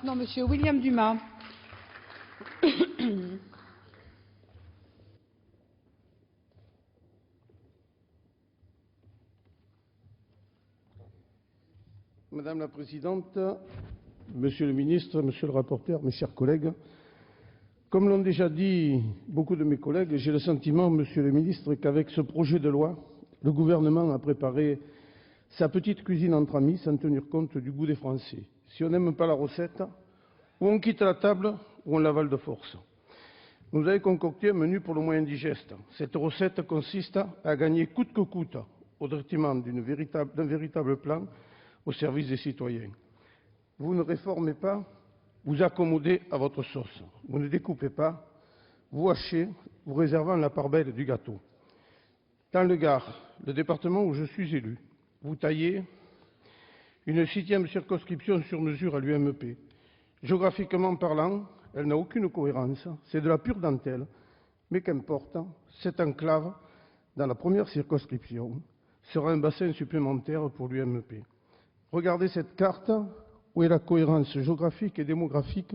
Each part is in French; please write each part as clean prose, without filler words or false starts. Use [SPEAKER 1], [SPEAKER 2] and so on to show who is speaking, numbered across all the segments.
[SPEAKER 1] maintenant Monsieur William Dumas.
[SPEAKER 2] Madame la Présidente, Monsieur le Ministre, Monsieur le rapporteur, mes chers collègues, comme l'ont déjà dit beaucoup de mes collègues, j'ai le sentiment, Monsieur le Ministre, qu'avec ce projet de loi, le gouvernement a préparé sa petite cuisine entre amis sans tenir compte du goût des Français. Si on n'aime pas la recette, ou on quitte la table, ou on l'avale de force. Vous avez concocté un menu pour le moins indigeste. Cette recette consiste à gagner coûte que coûte, au détriment d'un véritable plan au service des citoyens. Vous ne réformez pas, vous accommodez à votre sauce. Vous ne découpez pas, vous hachez, vous réservant la part belle du gâteau. Dans le Gard, le département où je suis élu, vous taillez une 6e circonscription sur mesure à l'UMP. Géographiquement parlant, elle n'a aucune cohérence, c'est de la pure dentelle, mais qu'importe, cette enclave, dans la première circonscription, sera un bassin supplémentaire pour l'UMP. Regardez cette carte, où est la cohérence géographique et démographique?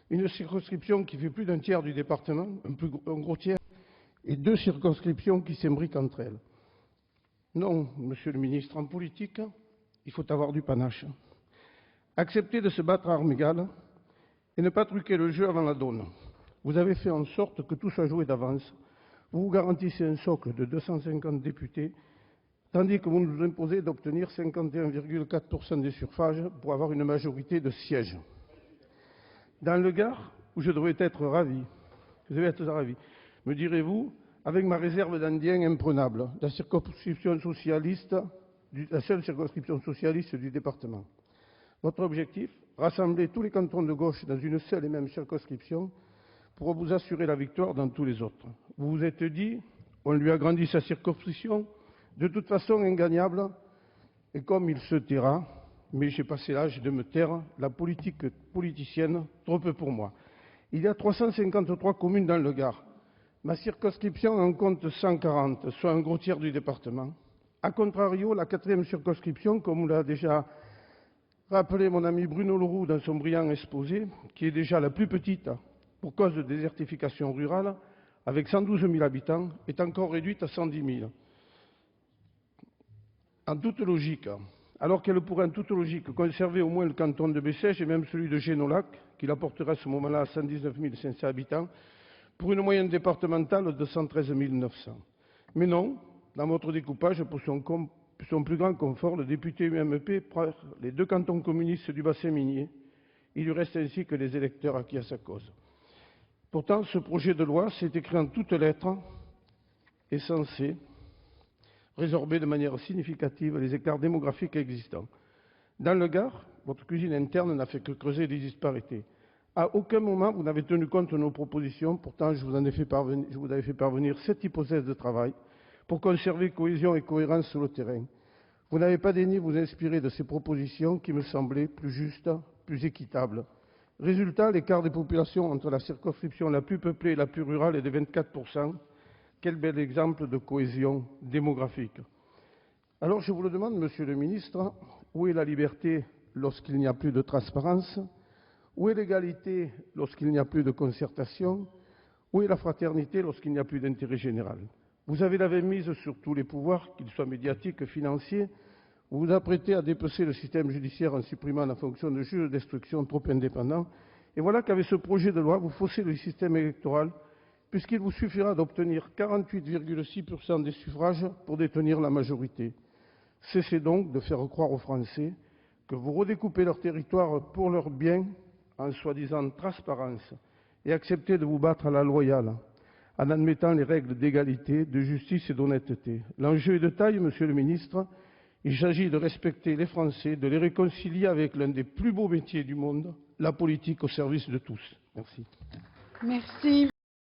[SPEAKER 2] Une circonscription qui fait plus d'un tiers du département, un gros tiers, et 2 circonscriptions qui s'imbriquent entre elles. Non, Monsieur le Ministre, en politique, il faut avoir du panache. Accepter de se battre à armes égales et ne pas truquer le jeu avant la donne. Vous avez fait en sorte que tout soit joué d'avance. Vous vous garantissez un socle de 250 députés, tandis que vous nous imposez d'obtenir 51,4% des suffrages pour avoir une majorité de sièges. Dans le Gard, où je devrais être ravi, me direz-vous, avec ma réserve d'Indiens imprenable, la seule circonscription socialiste du département. Votre objectif, rassembler tous les cantons de gauche dans une seule et même circonscription pour vous assurer la victoire dans tous les autres. Vous vous êtes dit, on lui agrandit sa circonscription, de toute façon ingagnable, et comme il se taira, mais j'ai passé l'âge de me taire, la politique politicienne, trop peu pour moi. Il y a 353 communes dans le Gard. Ma circonscription en compte 140, soit un gros tiers du département. A contrario, la 4e circonscription, comme l'a déjà rappelé mon ami Bruno Leroux dans son brillant exposé, qui est déjà la plus petite pour cause de désertification rurale, avec 112 000 habitants, est encore réduite à 110 000. En toute logique, alors qu'elle pourrait en toute logique conserver au moins le canton de Bessèges et même celui de Génolac, qui la porterait à ce moment-là à 119 500 habitants, pour une moyenne départementale de 113 900. Mais non, dans votre découpage, pour son plus grand confort, le député UMP prend les 2 cantons communistes du bassin minier. Il lui reste ainsi que les électeurs acquis à sa cause. Pourtant, ce projet de loi, c'est écrit en toutes lettres, est censé résorber de manière significative les écarts démographiques existants. Dans le Gard, votre cuisine interne n'a fait que creuser les disparités. À aucun moment, vous n'avez tenu compte de nos propositions. Pourtant, je vous avais fait parvenir 7 hypothèses de travail pour conserver cohésion et cohérence sur le terrain. Vous n'avez pas daigné vous inspirer de ces propositions qui me semblaient plus justes, plus équitables. Résultat, l'écart des populations entre la circonscription la plus peuplée et la plus rurale est de 24%. Quel bel exemple de cohésion démographique. Alors je vous le demande, Monsieur le Ministre, où est la liberté lorsqu'il n'y a plus de transparence? Où est l'égalité lorsqu'il n'y a plus de concertation? Où est la fraternité lorsqu'il n'y a plus d'intérêt général? Vous avez la main mise sur tous les pouvoirs, qu'ils soient médiatiques, financiers. Vous vous apprêtez à dépecer le système judiciaire en supprimant la fonction de juge d'instruction trop indépendant. Et voilà qu'avec ce projet de loi, vous faussez le système électoral, puisqu'il vous suffira d'obtenir 48,6% des suffrages pour détenir la majorité. Cessez donc de faire croire aux Français que vous redécoupez leur territoire pour leur bien en soi-disant transparence et acceptez de vous battre à la loyale en admettant les règles d'égalité, de justice et d'honnêteté. L'enjeu est de taille, Monsieur le Ministre. Il s'agit de respecter les Français, de les réconcilier avec l'un des plus beaux métiers du monde, la politique au service de tous. Merci.
[SPEAKER 1] Merci.